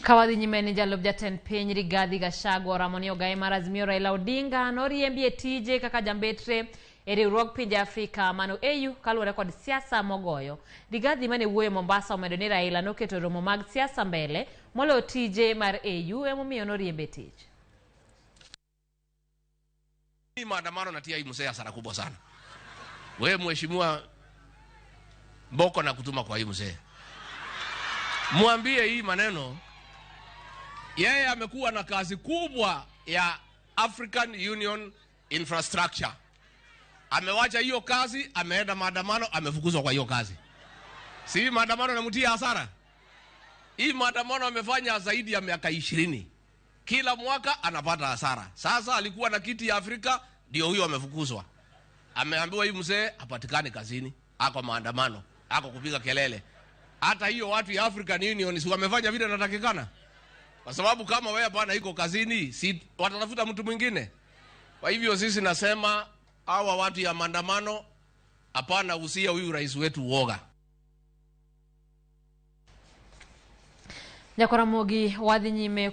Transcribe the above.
Kawadhi nyimeni jalub jatend piny Rigathi Gachagua Ramoni Ogai mar Azimio Raila Odinga noriembi e tije kaka jambetre e riwruog pinje Afrika mano AU kaluwore kod siasa mogoyo. Rigathi mane wuoyo Mombasa omedo ni Raila noketo romo mag siasa mbele moloyo tije mar AU emomiyo noriembe tich. Hii maandamano natia hii mzee hasara kubwa sana. Wewe mheshimiwa Boko na kutuma kwa hii mzee. Mwambie hii maneno. Yeye amekuwa na kazi kubwa ya African Union Infrastructure. Amewacha hiyo kazi, ameenda maandamano, amefukuzwa kwa hiyo kazi. Si maandamano namtia hasara? Hii maandamano amefanya zaidi ya miaka 20. Kila mwaka anapata hasara. Sasa alikuwa na kiti ya Afrika, ndio huyo amefukuzwa. Ameambiwa hii mzee hapatikani kazini, ako maandamano, ako kupiga kelele. Hata hiyo watu ya African Union si wamefanya vile natakikana? Kwa sababu kama wewe bwana iko kazini, si watatafuta mtu mwingine. Kwa hivyo sisi nasema hawa watu ya maandamano hapana usia huyu rais wetu uoga. Nyakora Mogi wadhi nyime